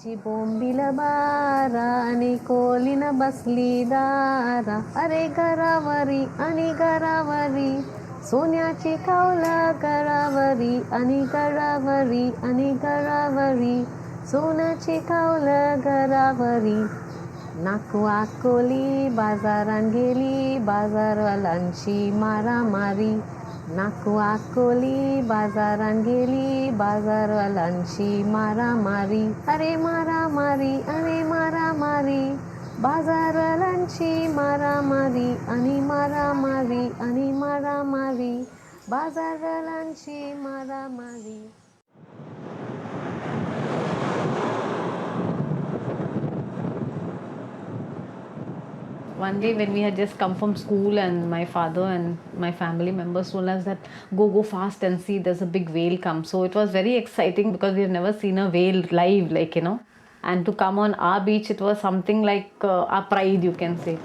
ची बोंबील बारा आणि कोलीन बसली दारा, अरे घरावरी आणि घरावरी सोन्याची कौलं घरावरी आणि घरावरी आणि घरावरी सोन्याची कौलं घरावरी. नाकू आकोली बाजारात गेली, बाजारवालांची मारामारी. नाकू आकोली बाजारात गेली, बाजारवालांची मारामारी. अरे मारामारी अरे मारामारी, बाजारवालांची मारामारी आणि मारामारी आणि मारामारी, बाजारवालांची मारामारी. One day when we had just come from school and my father and my family members told us that go fast and see there's a big whale come. So it was very exciting because we have never seen a whale live, and to come on our beach, it was something like our pride, you can say.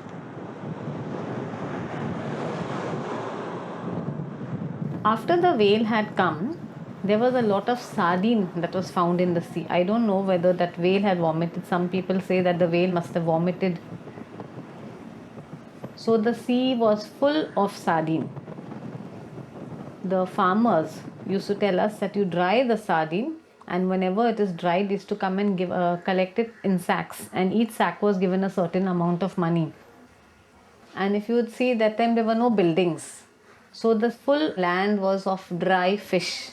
After the whale had come, there was a lot of sardine that was found in the sea. I don't know whether that whale had vomited. Some people say that the whale must have vomited. So the sea was full of sardine. The farmers used to tell us that you dry the sardine, and whenever it is dried, used to come and collect it in sacks, and each sack was given a certain amount of money. And if you would see, that time there were no buildings, so the full land was of dry fish,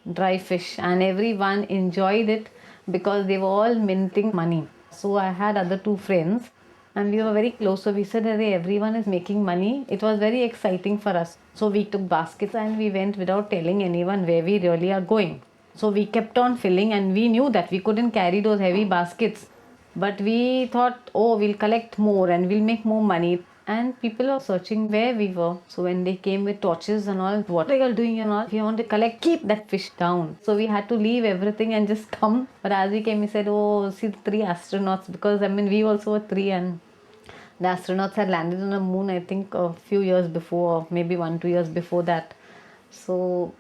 and everyone enjoyed it because they were all minting money. So I had other two friends and we were very close, so we said that everyone is making money. It was very exciting for us, so we took baskets and we went without telling anyone where we really are going. So we kept on filling, and we knew that we couldn't carry those heavy baskets, but we thought, oh, we'll collect more and we'll make more money. And people are searching where we were. So when they came with torches and all, what are you all doing and all? If you want to collect, keep that fish down. So we had to leave everything and just come. But as we came, we said, oh, see the three astronauts, because we also were three, and the astronauts had landed on the moon, I think a few years before, or maybe 1-2 years before that. So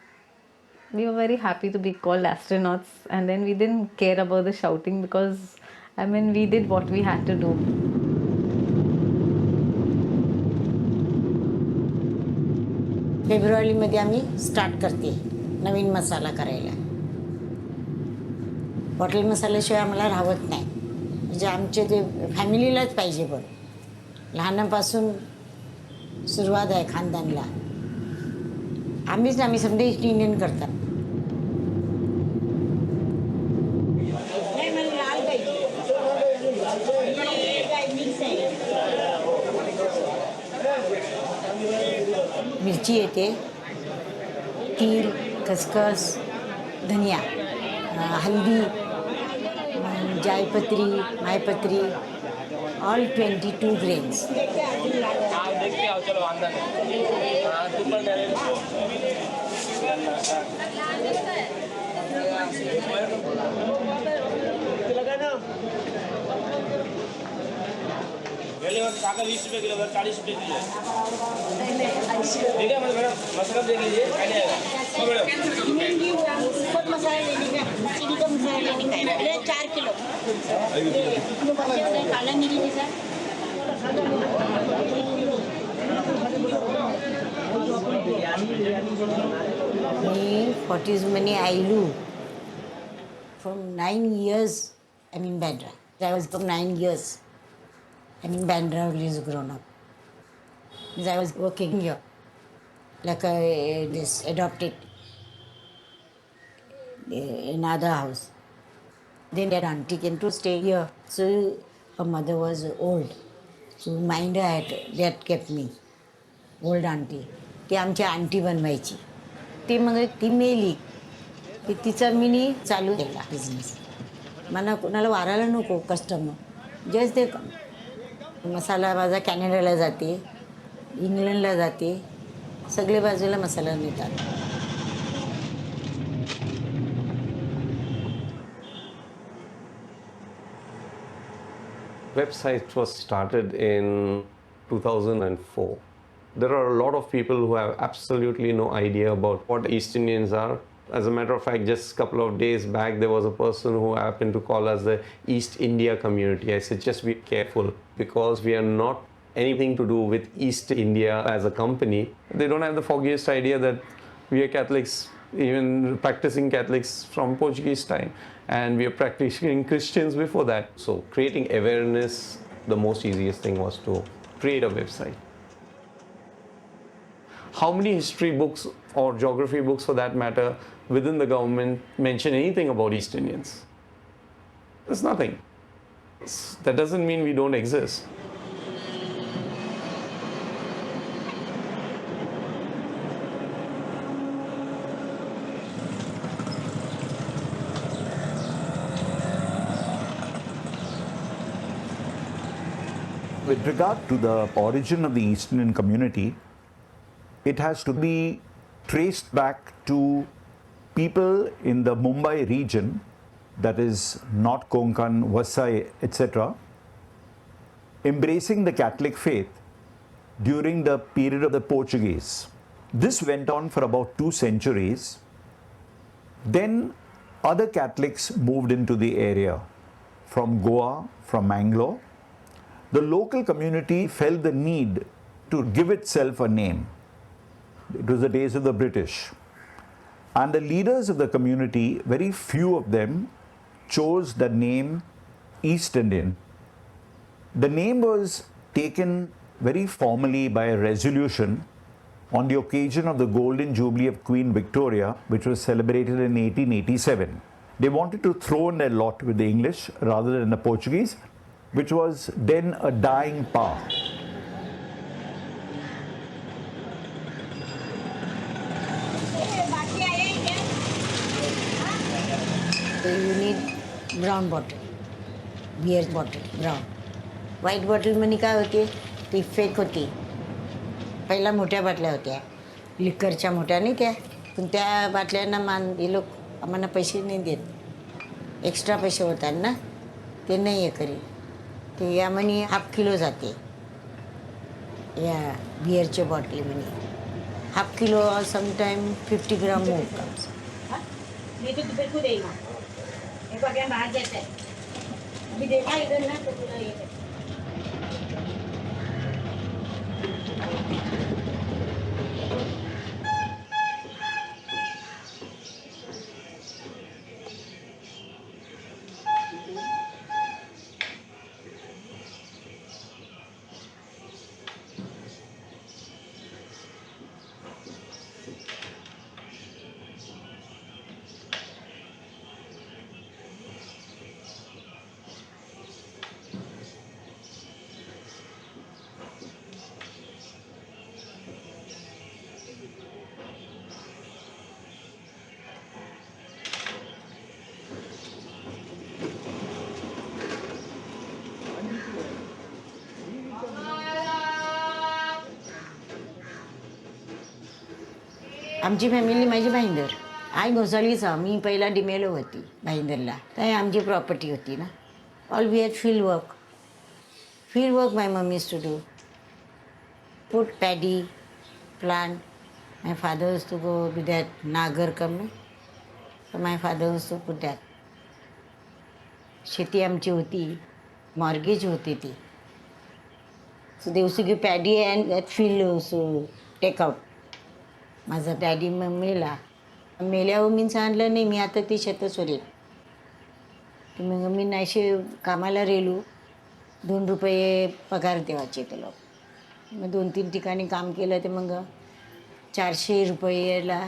we were very happy to be called astronauts, and then we didn't care about the shouting because we did what we had to do. फेब्रुवारीमध्ये आम्ही start करते नवीन मसाला करायला. Hotel मसाल्याशिवाय आम्हाला राहत नाही, म्हणजे आमचे ते फॅमिलीलाच पाहिजे. पण लहानापासून सुरुवात आहे खानदानला. आम्ही समजा ईस्ट इंडियन करतात. मिरची येते, तीळ, खसखस, धनिया, हल्दी, जायपत्री, मायपत्री, ऑल 22 ग्रेन्स. टाका 20 रुपये किलो, 40 रुपये किलो. ठीक है मैडम, मसाला देख लीजिए. मसाला लेने का, चिली का मसाला लेने का है 4 किलो. काला मिरी के साथ मी 40s मध्ये आयलू. From 9 years I'm in Bandra. I was from 9 years. I'm in Bandra, only grown up. Because I was working here, like this adopted in other house. Then that auntie came to stay here. So her mother was old. So mind had that kept me. Old auntie. ती आमची aunty बनवायची. ती मग ती मेली की तिचा mini चालू केला बिझनेस. मला कोणाला वारायला नको कस्टमर. जस्ट ते मसाला माझा कॅनडाला जाते, इंग्लंडला जाते, सगळे बाजूला मसाला नेतात. Website was started in 2004. There are a lot of people who have absolutely no idea about what East Indians are As a matter of fact, just a couple of days back, there was a person who happened to call us the East India community. I said, just be careful, because we are not anything to do with East India as a company. They don't have the foggiest idea that we are Catholics, even practicing Catholics from Portuguese time, and we are practicing Christians before that. So creating awareness, the most easiest thing was to create a website. How many history books or geography books for that matter within the government mention anything about East Indians? There's nothing. That doesn't mean we don't exist. With regard to the origin of the East Indian community, it has to be traced back to people in the Mumbai region, that is North Konkan, Vasai, etc., embracing the Catholic faith during the period of the Portuguese. This went on for about 2 centuries. Then other Catholics moved into the area from Goa, from Mangalore. The local community felt the need to give itself a name. It was the days of the British. And the leaders of the community, very few of them, chose the name East Indian. The name was taken very formally by a resolution on the occasion of the Golden Jubilee of Queen Victoria, which was celebrated in 1887. They wanted to throw in their lot with the English rather than the Portuguese, which was then a dying power. You need brown bottle, beer bottle, brown. White bottle मध्ये काय होते, ती fake होती. पहिला मोठ्या बाटल्या होत्या, लिक्करच्या मोठ्या नाही त्या, पण त्या बाटल्यांना हे लोक आम्हाला पैसे नाही देत. एक्स्ट्रा पैसे होतात ना, ते नाही हे करी. ते यामध्ये हाफ किलो जाते. या बियरच्या बॉटलीमध्ये हाफ किलो और समटाइम 50 ग्राम मोर कम्स. नहीं तो दोपहर को देगा एक बार क्या बाहर जाता है अभी देखा इधर ना तो पूरा ये है. आमची फॅमिली माझी भाईंदर. आई घोसाळीचा, मी पहिला डिमेलो होती भाईंदरला. तर आमची प्रॉपर्टी होती ना. All we had field work. Field work my mummy is to do. Put paddy, plant. My father used to go with that nagar come. So my father used to put that. शेती आमची होती, mortgage होती ती. So they used to give paddy and that field so take out. माझा daddy मग मेला. मेल्यावर मी सांगितलं नाही मी आता ती शेतं सोडेल. मग मी नाहीशी कामाला रेलू. 2 रुपये पगार देवाचे ते लोक. मग 2-3 ठिकाणी काम केलं ते मग 400 रुपयाला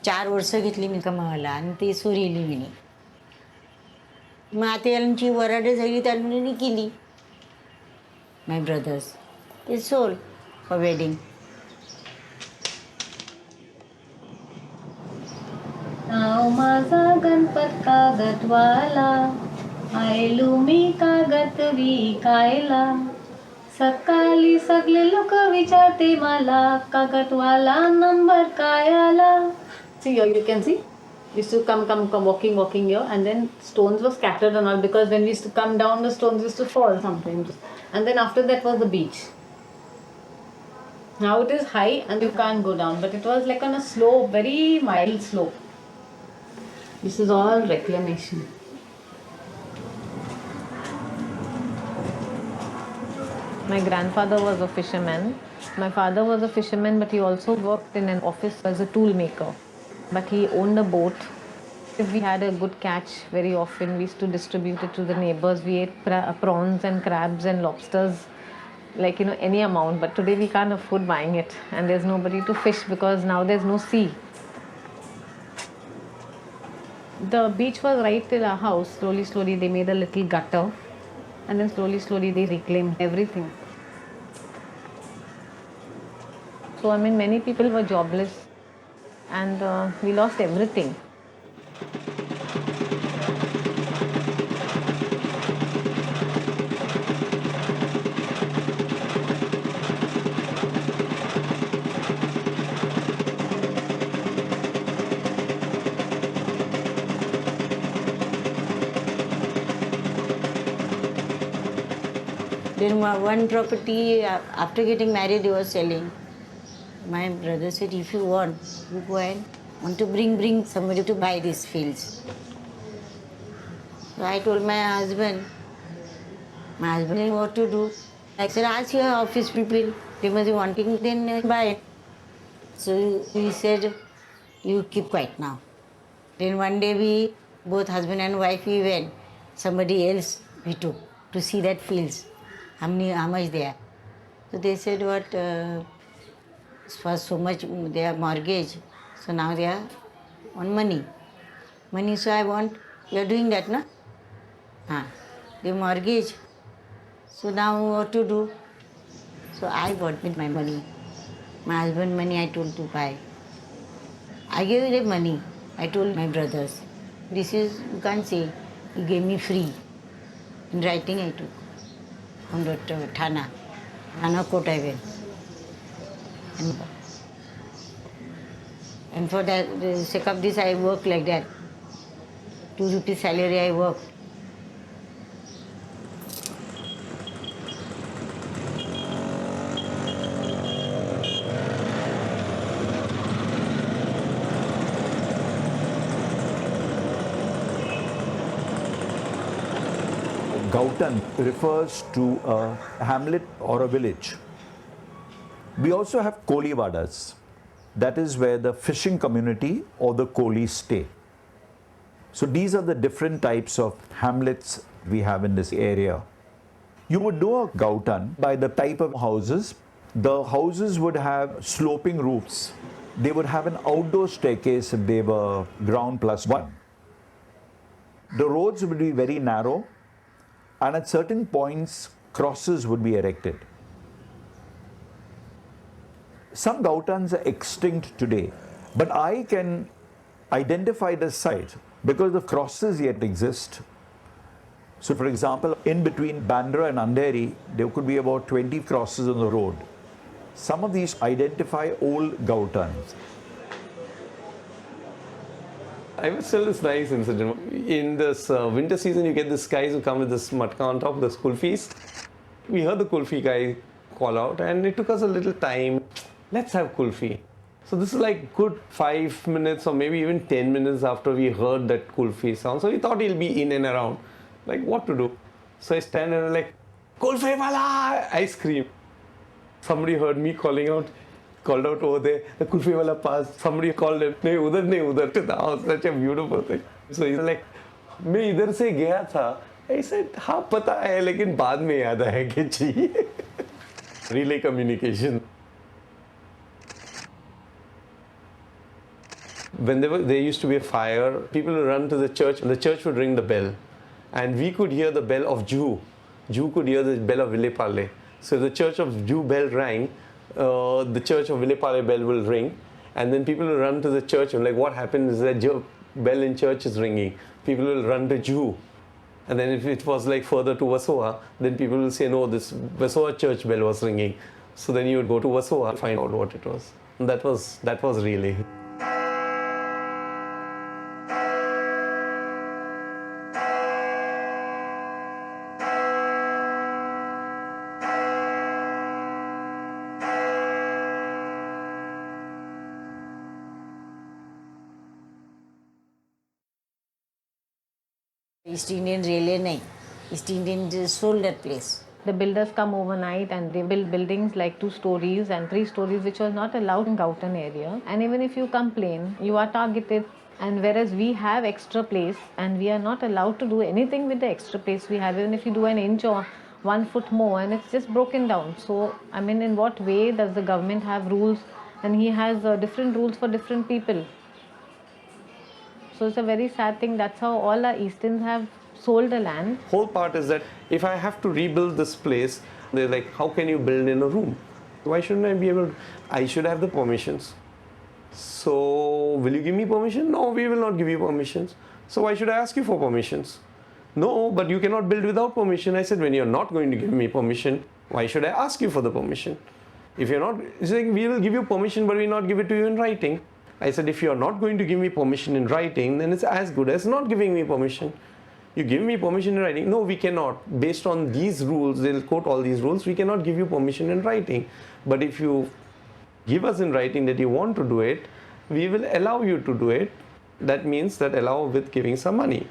4 वर्ष घेतली मी कमावायला आणि ती सोडली मी. मग आता यांची वराडे झाली त्यांनी केली. माय ब्रदर्स ते सोल फॉर वेडिंग. नाव माझा गणपत कागदवाला, आयलू मी कागद विकायला. सकाळी सगळे लोक विचारते मला, कागदवाला नंबर काय आला. See here you can see used to come walking here, and then stones were scattered and all, because when we used to come down the stones used to fall sometimes, and then after that was the beach. Now it is high and you can't go down, but it was like on a slope, very mild slope. This is all reclamation. My grandfather was a fisherman. My father was a fisherman, but he also worked in an office as a tool maker. But he owned a boat. If we had a good catch, very often we used to distribute it to the neighbors. We ate prawns and crabs and lobsters, like, any amount. But today we can't afford buying it, and there's nobody to fish because now there's no sea. The beach was right till our house. Slowly, slowly, they made a little gutter, and then slowly, slowly, they reclaimed everything. So, many people were jobless, and we lost everything. Then one property, after getting married, they were selling. My brother said, if you want, you go and want to bring somebody to buy these fields. So I told my husband didn't know what to do. I said, ask your office people, they must be wanting, then buy it. So he said, you keep quiet now. Then one day we, both husband and wife, we went. Somebody else we took to see that fields, how much they are. So they said, what, for so much their mortgage, so now they are on money. Money, so I want, you are doing that, no? The mortgage. So now what to do? So I bought with my money. My husband money I told to buy. I gave them money. I told my brothers, this is, you can't say, he gave me free. In writing I took from Dr. Thana court I went. And for that, the sake of this I work like that. 2 rupees salary I work. Gautan refers to a hamlet or a village. We also have Kolivadas. That is where the fishing community or the Kolis stay. So these are the different types of hamlets we have in this area. You would know a Gautan by the type of houses. The houses would have sloping roofs. They would have an outdoor staircase if they were ground plus one. The roads would be very narrow, and at certain points, crosses would be erected. Some Gautans are extinct today, but I can identify the site because the crosses yet exist. So for example, in between Bandra and Andheri, there could be about 20 crosses on the road. Some of these identify old Gautans. I would tell this nice incident. In this winter season, you get these guys who come with this matka on top, the kulfis. We heard the kulfi guy call out, and it took us a little time. Let's have kulfi. So this is like good 5 minutes or maybe even 10 minutes after we heard that kulfi sound. So we thought he'll be in and around. Like, what to do? So I stand and I'm like, kulfi wala! I scream. Somebody heard me called out over there, the kulfi wala passed. Somebody called him, nahi udhar. That was such a beautiful thing. So he's like, मैं इधर से गया था. I said, हाँ पता है, लेकिन बाद में याद आया कि चाहिए. Relay communication. When there used to be a fire, people would run to the church and the church would ring the bell. And we could hear the bell of Jew. Jew could hear the bell of Vilepale. So the church of Jew bell rang, the church of Vilepale bell will ring. And then people will run to the church and like, what happened is that bell in church is ringing. People will run to Jew. And then if it was like further to Vasoa, then people will say, no, this Vasoa church bell was ringing. So then you would go to Vasoa and find out what it was. And that was really. East Indian Railway nahi. East Indian just sold that place. The builders come overnight and they build buildings like 2 stories and 3 stories, which was not allowed in Gautam area. And even if you complain, you are targeted. And whereas we have extra place and we are not allowed to do anything with the extra place we have, even if you do an inch or 1 foot more, and it's just broken down. So, I mean, in what way does the government have rules? And he has different rules for different people. So it's a very sad thing. That's how all our Easterns have sold the land. Whole part is that if I have to rebuild this place, they're like, how can you build in a room? Why shouldn't I be able to? I should have the permissions. So, will you give me permission? No, we will not give you permissions. So, why should I ask you for permissions? No, but you cannot build without permission. I said, when you're not going to give me permission, why should I ask you for the permission? If you're not, it's like, we will give you permission, but we will not give it to you in writing. I said, if you're not going to give me permission in writing, then it's as good as not giving me permission. You give me permission in writing. No, we cannot. Based on these rules, they'll quote all these rules, we cannot give you permission in writing. But if you give us in writing that you want to do it, we will allow you to do it. That means that allow with giving some money.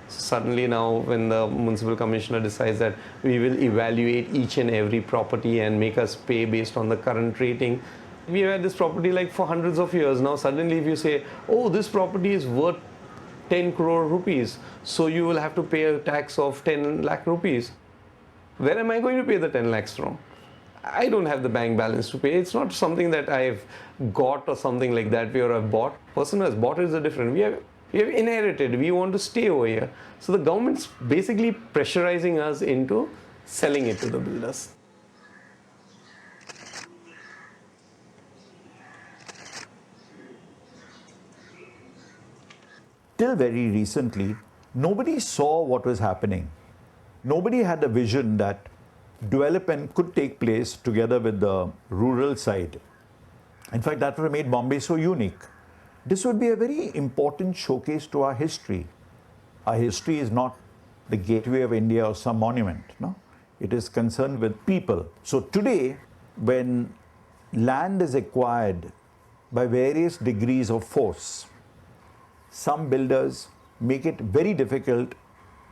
Suddenly now when the municipal commissioner decides that we will evaluate each and every property and make us pay based on the current rating. We have had this property like for hundreds of years. Now suddenly if you say, oh, this property is worth 10 crore rupees, so you will have to pay a tax of 10 lakh rupees. Where am I going to pay the 10 lakhs from? I don't have the bank balance to pay. It's not something that I've got or something like that where I've bought. Person who has bought is a different. We have inherited. We want to stay over here. So the government's basically pressurizing us into selling it to the builders. Till very recently, nobody saw what was happening. Nobody had a vision that development could take place together with the rural side. In fact, that what made Bombay so unique. This would be a very important showcase to our history. Our history is not the gateway of India or some monument. No? It is concerned with people. So today, when land is acquired by various degrees of force, some builders make it very difficult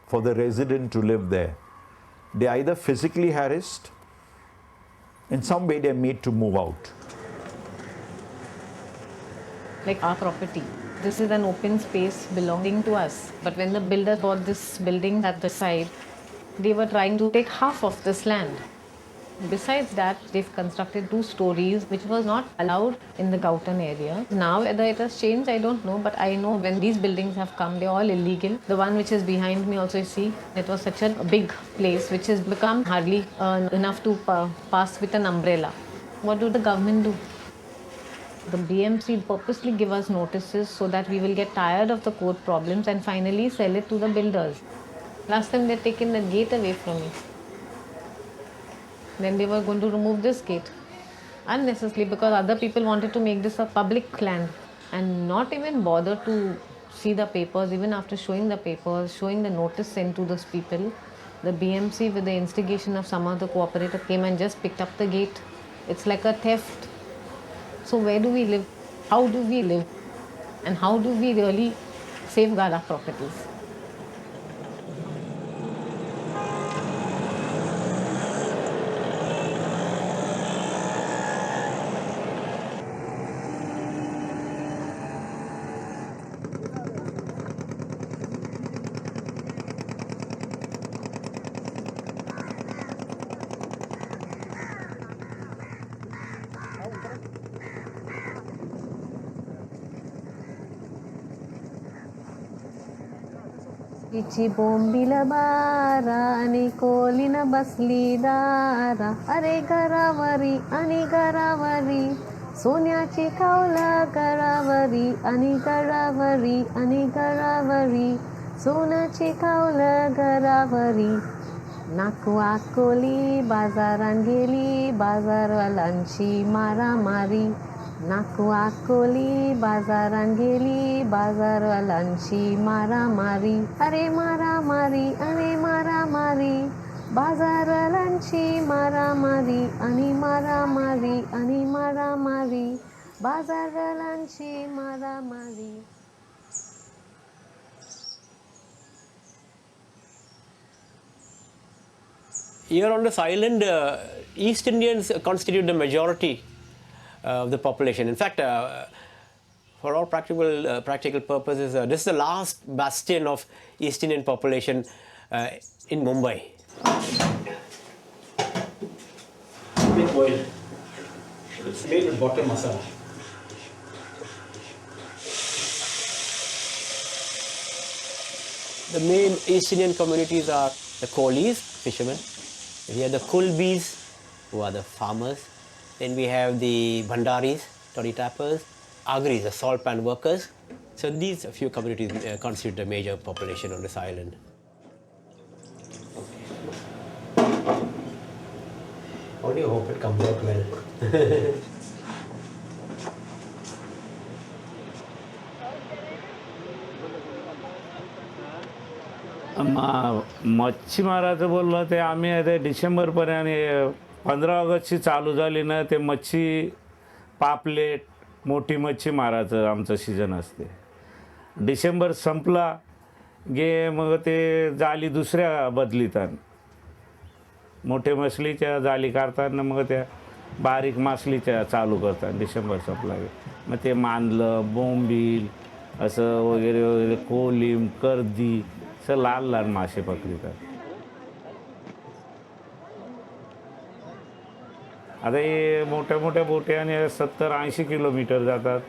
for the resident to live there. They are either physically harassed, in some way they are made to move out. Like our property. This is an open space belonging to us. But when the builder bought this building at the side, they were trying to take half of this land. Besides that, they've constructed 2 stories, which was not allowed in the Gautam area. Now, whether it has changed, I don't know. But I know when these buildings have come, they're all illegal. The one which is behind me also, you see, it was such a big place, which has become hardly enough to pass with an umbrella. What do the government do? The BMC purposely give us notices so that we will get tired of the court problems and finally sell it to the builders. Last time they'd taken the gate away from me. Then they were going to remove this gate unnecessarily because other people wanted to make this a public land and not even bother to see the papers. Even after showing the papers, showing the notice sent to those people, the BMC with the instigation of some other cooperator came and just picked up the gate. It's like a theft. So where do we live? How do we live? And how do we really safeguard our properties? इची बोंबिला बारा आणि कोलिना बसली दारा अरे घरावरी आणि घरावरी सोन्याची कावलं घरावरी आणि घरावरी आणि घरावरी सोन्याची कावलं घरावरी नाकू आकोली बाजारात गेली बाजारवाल्यांची मारामारी नाकू आकोली बाजारात गेली बाजारवाल्यांची मारामारी अरे मारामारी अरे मारामारी बाजारवाल्यांची मारामारी आणि मारामारी आणि मारामारी बाजारवाल्यांची मारामारी here on this island, East Indians constitute the majority of the population. In fact, for all practical purposes, this is the last bastion of East Indian population in Mumbai. Make Moile. It's made with butter masala. The main East Indian communities are the Kolis, fishermen. We have the Kulbis, who are the farmers. Then we have the Bhandaris, toddy tappers. Agris, the salt pan workers. So these few communities constitute the major population on this island. How do you hope it comes out well? मच्छीमाराचं बोललं ते आम्ही ते डिसेंबरपर्यंत 15 ऑगस्टची चालू झाली ना ते मच्छी पापलेट मोठी मच्छी मारायचं आमचं सीजन असते. डिसेंबर संपला गे मग ते जाळी दुसऱ्या बदलितात. मोठे मासलीच्या जाळी काढताना मग त्या बारीक मासलीच्या चालू करतात. डिसेंबर संपला गे मग ते मांदलं बोंबील असं वगैरे वगैरे कोलिम कर्दी असं लहान लहान मासे पकडतात. आता हे मोठ्या मोठ्या बोट्याने 70-80 किलोमीटर जातात.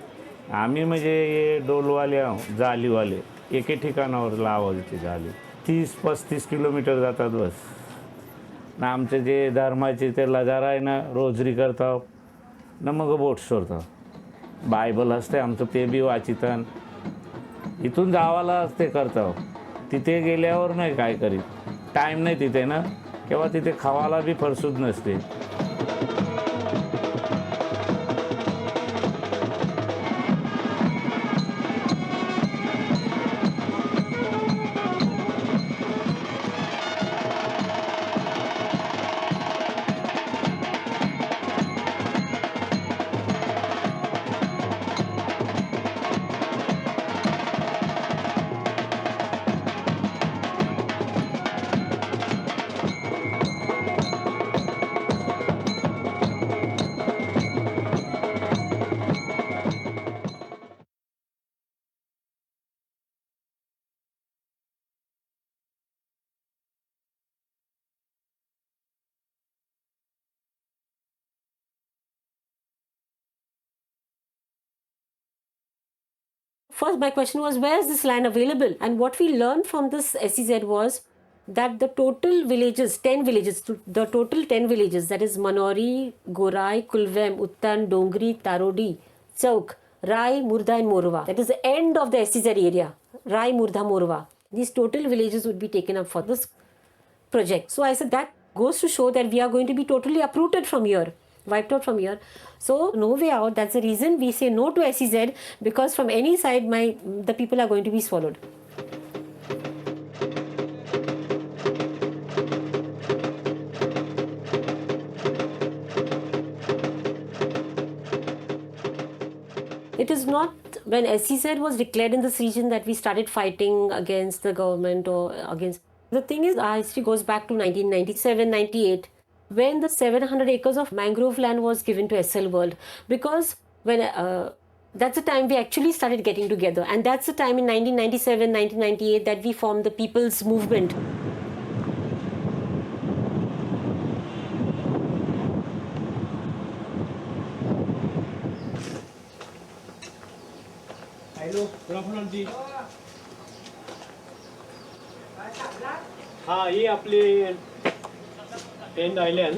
आम्ही म्हणजे हे डोलवाले जाळीवाले एके ठिकाणावर लावायची जाळी 30-35 किलोमीटर जातात बस. ना आमचे जे धर्माचे ते लजारा आहे ना रोजरी करता ना मग बोट सोडता. बायबल असते आमचं ते बी वाचितान इथून जावाला ते करता. तिथे गेल्यावर नाही काय करीत टाईम नाही तिथे ना किंवा तिथे खावाला बी फरसूद नसते. First, my question was, where is this land available? And what we learned from this SEZ was that the total villages, 10 villages, the total 10 villages, that is Manori, Gorai, Kulvem, Uttan, Dongri, Tarodi, Chauk, Rai, Murda and Morwa. That is the end of the SEZ area, Rai, Murda, Morwa. These total villages would be taken up for this project. So I said that goes to show that we are going to be totally uprooted from here, wiped out from here. So no way out. That's the reason we say no to SEZ, because from any side the people are going to be swallowed. It is not when SEZ was declared in this region that we started fighting against the government or against. The thing is, our history goes back to 1997-98. When the 700 acres of mangrove land was given to SL World, because when that's the time we actually started getting together, and that's the time in 1997, 1998 that we formed the People's Movement. Hello, good afternoon जी. हाँ ये आपले and island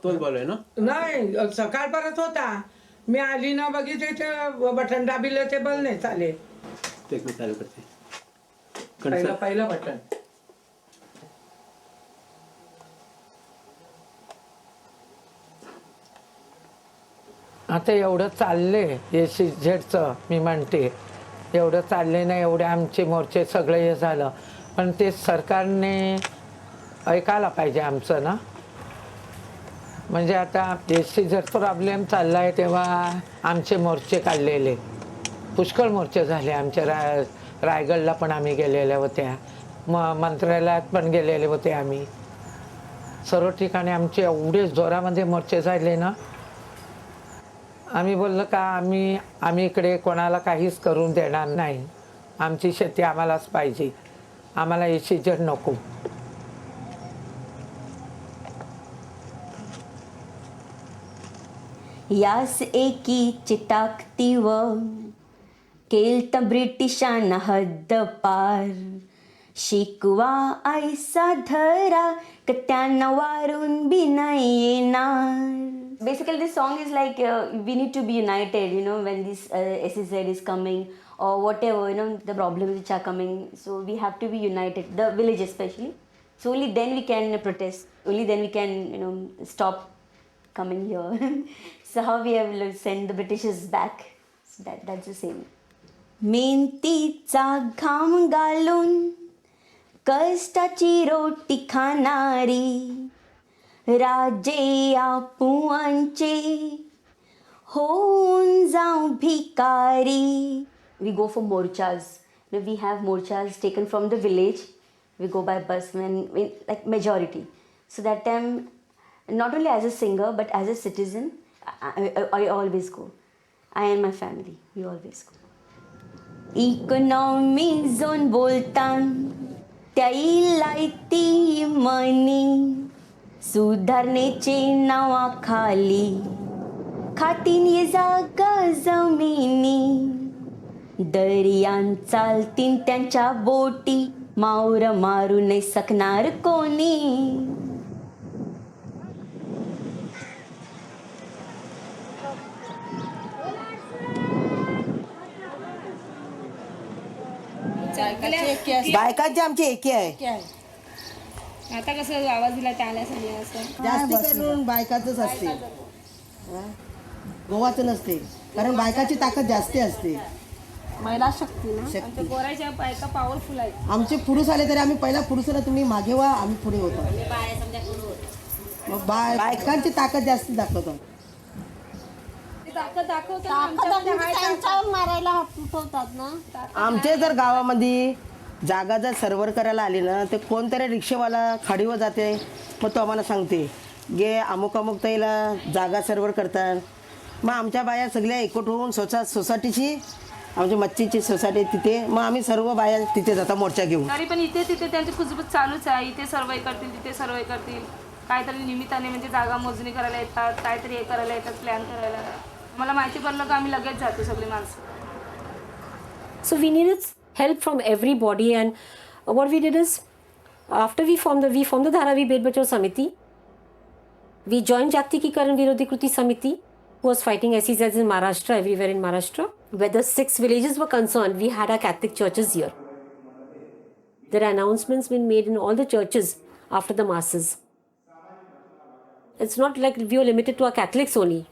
तोच ball आहे ना. नाही सकाळ परत होता मी आली ना बघितले ते बटन दाबिलं ते बल नाही चाले. ते मी चालू करते. पहिलं बटन. आता एवढं चाललंय SEZचं मी म्हणते एवढं चालले ना एवढे आमचे मोर्चे सगळे हे झालं पण ते सरकारने ऐकायला पाहिजे आमचं ना. म्हणजे आता SEZ प्रॉब्लेम चालला आहे तेव्हा आमचे मोर्चे काढलेले पुष्कळ मोर्चे झाले आमच्या रायगडला पण आम्ही गेलेल्या होत्या मंत्रालयात पण गेलेले होते आम्ही सर्व ठिकाणी आमचे एवढे जोरामध्ये मोर्चे झाले ना, आम्ही बोललो का आम्ही इकडे कोणाला काहीच करून देणार नाही. आमची शेती आम्हालाच पाहिजे, आम्हाला SEZ नको. यास एकी चिटाकतीव केलत ब्रिटिशांना हद्द पार. शिकवा ऐसा धरा क त्यांना वारून बी नाही येणार. Basically this song is like we need to be united, you know, when this SEZ is coming or whatever, you know, the problems which are coming. So we have to be united, the village especially. So only then we can protest, only then we can, you know, stop coming here. So how we have sent the Britishers back. So that's the same. मेहनतीचा घाम घालून कष्टाची रोटी खाणारी राजे आपुआंचे होऊन जाऊ भिकारी. We go for morchas. We have morchas taken from the village. We go by bus when like majority. So that time, not only as a singer but as a citizen, I always go. I and my family, we always go. Economic zone बोलतान त्याई लायती मनी. सुधारणेचे नावाखाली खातीन ये जागा जमिनी. दर्यान चालतीन त्यांच्या बोटी मावर मारू नाही सकणार कोणी. बायकांचे आमचे एके आहे. आता कसं आवाज दिला त्याला सगळं असं जास्ती करून बायकाचंच असते, गोवाचं नसते, कारण बायकाची ताकद जास्ती असते. महिला शक्ती ना, गोऱ्याच्या बायका पॉवरफुल आहेत. आमचे पुरुष आले तरी आम्ही पहिला पुरुषाला तुम्ही मागे व्हा, आम्ही पुढे होतो. मग बायकांची ताकद जास्ती दाखवतो. मारायला उठवतात ना. आमचे जर गावामध्ये जागा जर सर्वर करायला आली ना, ते कोणतरी रिक्षावाला खाडीवर जाते, मग तो आम्हाला सांगते गे अमुक अमुक ताईला जागा सर्वर करतात. मग आमच्या बाया सगळ्या एकवट होऊन सोसायटीची आमची मच्छीची सोसायटी तिथे, मग आम्ही सर्व बाया तिथे जाता मोर्चा घेऊन. तरी पण इथे तिथे त्यांची खुजबूज चालूच आहे. इथे सर्वे करतील, तिथे सर्वे करतील, काहीतरी निमित्ताने म्हणजे जागा मोजणी करायला येतात, काहीतरी हे करायला येतात, प्लॅन करायला. मला माहिती पडलं का आम्ही लगेच जातो सगळी माणसं. So we needed help from everybody, and what we did is, after we formed the Dharavi Bhed Bachao Samiti, we joined Jagtikikaran Virodhi Kriti Samiti, who was fighting SEZs in Maharashtra, everywhere in Maharashtra. Where the 6 villages were concerned, we had our Catholic churches here. There are announcements been made in all the churches after the masses. It's not like we were limited to our Catholics only.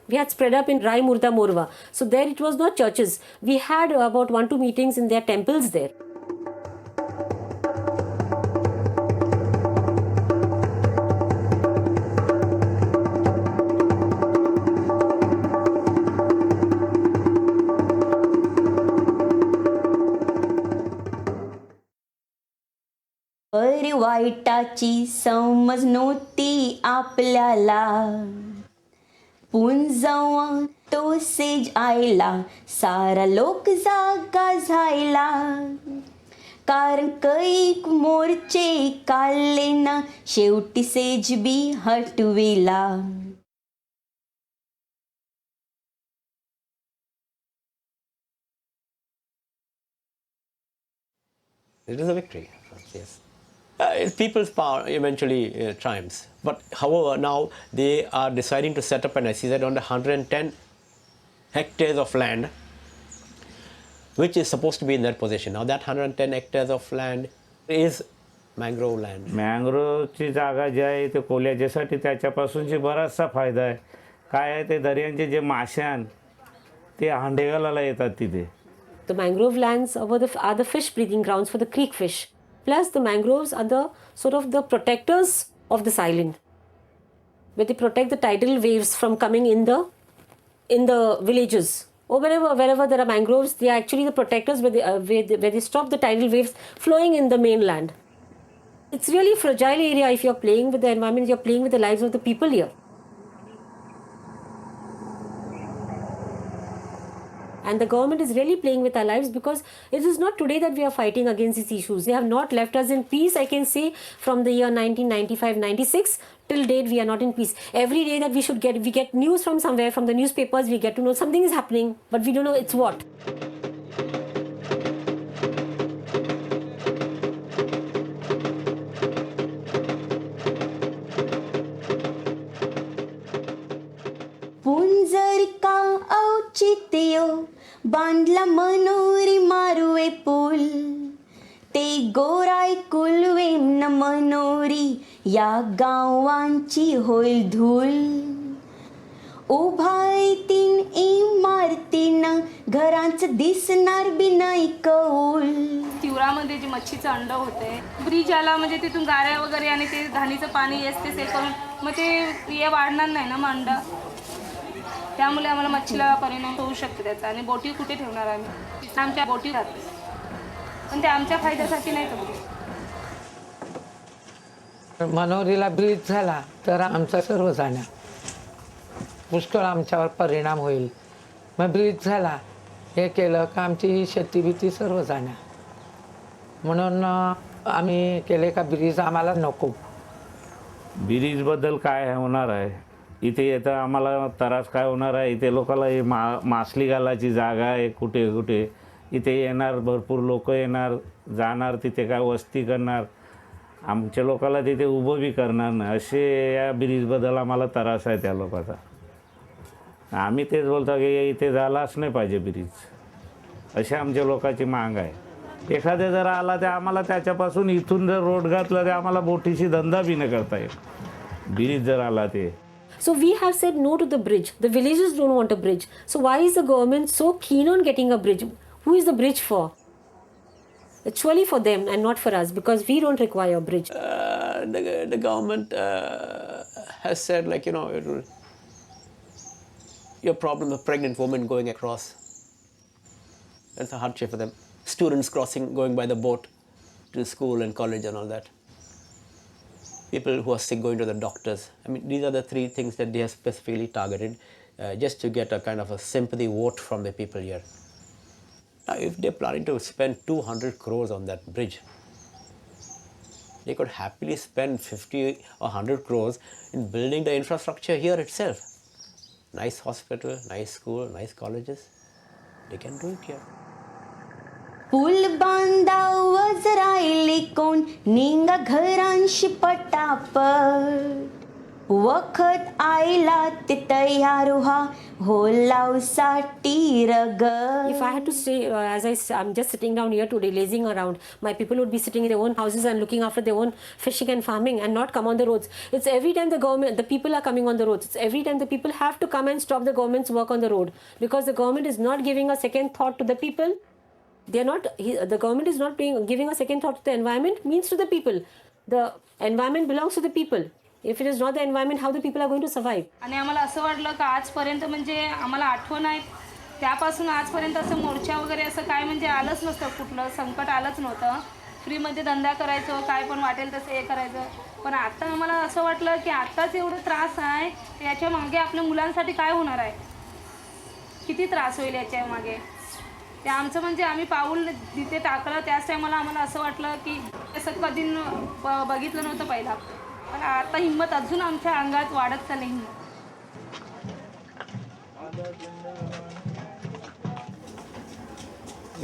We had spread up in Rai, Murda, Morva. So there it was not churches. We had about 1-2 meetings in their temples there. वाईटाची समज नव्हती आपल्याला. पुंजवा तो says आयला सारा लोक जागा झायला. कारण कैक मोर्चे काढले ना शेवटी says B हटविला. It is a victory, yes. People's power eventually triumphs. But however, now they are deciding to set up an SEZ on the 110 hectares of land, which is supposed to be in their possession. Now that 110 hectares of land is mangrove land. मँग्रोवची जागा जी आहे ते कोल्याच्यासाठी त्याच्यापासूनची बराचसा फायदा आहे. काय आहे ते दर्यांचे जे मासे आहेत ते हांडे घालायला येतात तिथे. The mangrove lands are the fish breeding grounds for the creek fish. Plus the mangroves are the sort of the protectors of this island, where they protect the tidal waves from coming in the villages or wherever there are mangroves. They are actually the protectors where they stop the tidal waves flowing in the mainland. It's really a fragile area if you're playing with the environment, you're playing with the lives of the people here. And the government is really playing with our lives, because it is not today that we are fighting against these issues. They have not left us in peace, I can say, from the year 1995-96 till date. We are not in peace. Every day that we get news from somewhere, from the newspapers, we get to know something is happening, but we don't know it's what. पुंजरिका औचित्य बांधला Manori मारुवे pool ते गोराय कुलवे न मनोरी या गावांची होईल धूल उभायतीन इमारतीनं घरांचं दिसणार B नाही कौल. तिवरामध्ये जे मच्छीचं अंड होते, ब्रिज आला म्हणजे तिथून गाऱ्या वगैरे आणि ते धानीचं पाणी येस ते करून मग ते हे वाढणार नाही ना मग अंड, त्यामुळे आम्हाला मच्छीला परिणाम होऊ शकतो त्याचा. आणि बोटी कुठे ठेवणार आम्ही, आमच्या बोटी राहते पण ते आमच्या फायद्यासाठी नाही तर. मनोरीला ब्रिज झाला तर आमचा सर्व जाण्या पुष्कळ आमच्यावर परिणाम होईल. मग ब्रिज झाला हे केलं का आमची शेती भीती सर्व जाण्या, म्हणून आम्ही केले का ब्रिज आम्हाला नको. ब्रिजबद्दल काय होणार आहे, इथे येतं आम्हाला त्रास काय होणार आहे. इथे लोकांना हे मासली घालायची जागा आहे कुठे कुठे, इथे येणार भरपूर लोक येणार जाणार, तिथे काय वस्ती करणार, आमच्या लोकांना तिथे उभं बी करणार नाही. असे या ब्रिजबद्दल आम्हाला त्रास आहे त्या लोकांचा. आम्ही तेच बोलतो की इथे झालाच नाही पाहिजे ब्रिज, अशी आमच्या लोकांची मांग आहे. एखाद्या जर आला तर आम्हाला त्याच्यापासून इथून जर रोड घातला तर आम्हाला बोटीशी धंदा बी नाही करता येईल, ब्रिज जर आला ते. So we have said no to the bridge. The villagers don't want a bridge. So why is the government so keen on getting a bridge? Who is the bridge for? It's surely for them and not for us, because we don't require a bridge. The government has said, like, you know, your problem of pregnant women going across. That's a hardship for them. Students crossing, going by the boat to school and college and all that. People who are sick going to the doctors. I mean, these are the three things that they have specifically targeted just to get a kind of a sympathy vote from the people here. Now, if they're planning to spend 200 crores on that bridge, they could happily spend 50 or 100 crores in building the infrastructure here itself. Nice hospital, nice school, nice colleges. They can do it here. पूल बांधावच राहिले कोण निंगा घरांशी पटापट वखत आईला ते तयार व्हा होलावसाठी रग. If I had to say, I'm just sitting down here today, lazing around, my people would be sitting in their own houses and looking after their own fishing and farming and not come on the roads. It's every time the people are coming on the roads. It's every time the people have to come and stop the government's work on the road, because the government is not giving a second thought to the people. The government is not giving a second thought to the environment, means to the people. The environment belongs to the people. If it is not the environment, how the people are going to survive? आणि आम्हाला असं वाटलं का आजपर्यंत म्हणजे आम्हाला आठवण आहे त्यापासून आजपर्यंत असं मोर्चा वगैरे असं काय म्हणजे आलंच नसतं, कुठलं संकट आलंच नव्हतं. फ्रीमध्ये धंदा करायचो, काय पण वाटेल तसं हे करायचं. पण आता आम्हाला असं वाटलं की आत्ताच एवढं त्रास आहे, याच्या मागे आपल्या मुलांसाठी काय होणार आहे, किती त्रास होईल याच्या मागे. ते आमचं म्हणजे आम्ही पाऊल तिथे टाकलं त्याच टायमाला आम्हाला असं वाटलं की असं कधी बघितलं नव्हतं पहिला. पण आता हिंमत अजून आमच्या अंगात वाढत चालली हिंमत.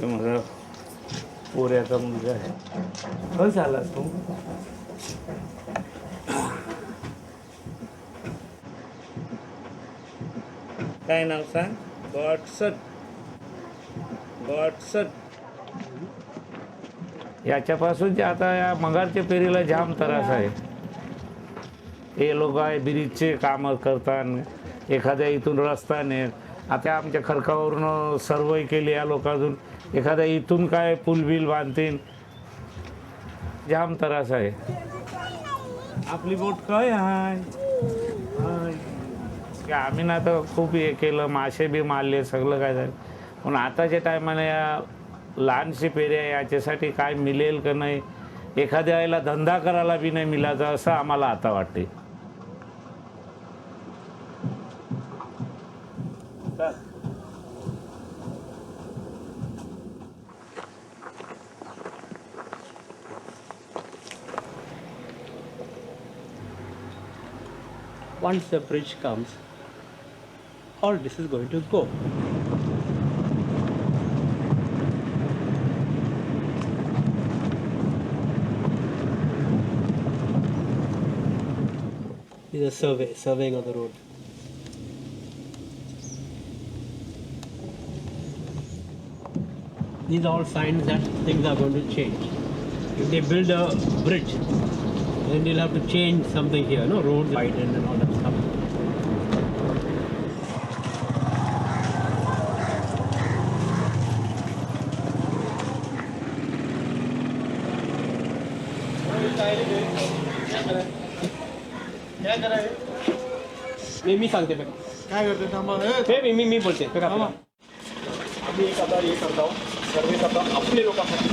माझा पोऱ्याचा मुलगा आहे. बस झाला तू काय नाव सांग? गॉडसट. याच्यापासून जे आता या मगारच्या पेरीला जाम त्रास आहे. हे लोक आहे ब्रिजचे कामं करतात, एखाद्या इथून रस्ता नेत. आता आमच्या खडकावरून सर्वे केली या लोकांतून, एखाद्या इथून काय पूल बिल बांधतील, जाम त्रास आहे. आपली बोट काय आहे आम्ही ना तर खूप हे केलं, मासे बी मारले, सगळं काय झालं. पण आताच्या टायमाला या लहानशी पेऱ्या याच्यासाठी काय मिळेल का नाही एखाद्या वेळेला धंदा करायला बी नाही मिळायचा असं आम्हाला आता वाटते. Once the bridge comes, all this is going to go. This is a surveying of the road. These are all signs that things are going to change. If they build a bridge, then they'll have to change something here, no? Roads widen and all that stuff. मी सांगते बघा काय करते थांबा मी बोलते बघा आम्ही एक आता हे करतो सर्वे करतो आपले लोकांसाठी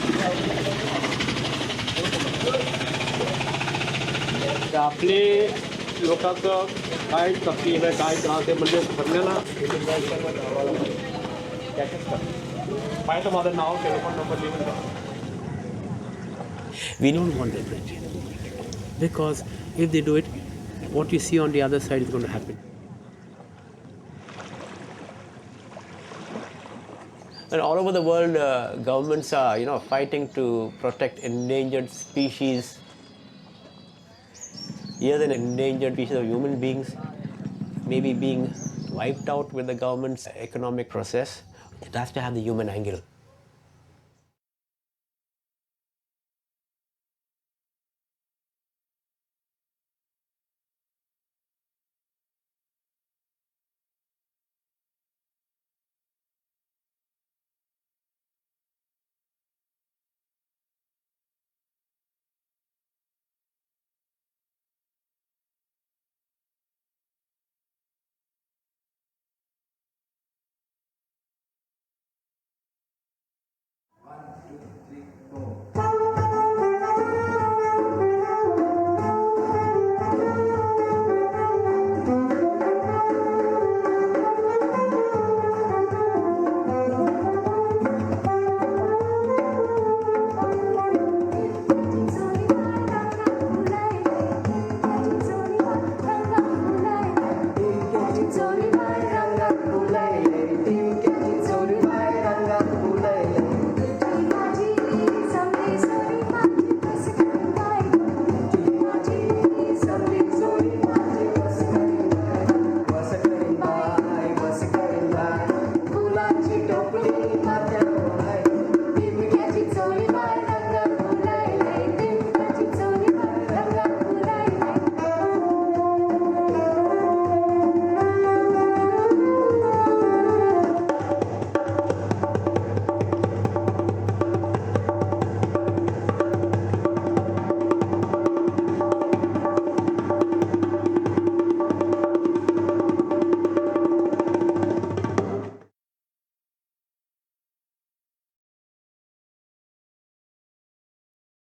आपले लोकांचं काय तकलीफ आहे काय त्रास आहे म्हणजे भरण्याला पाहिजे माझं नाव टेलिफोन नंबर लिहून. We don't want that bridge because if they do it, what you see on the other side is going to happen. And all over the world, governments are, fighting to protect endangered species. Here, an endangered species of human beings maybe being wiped out with the government's economic process. It has to have the human angle.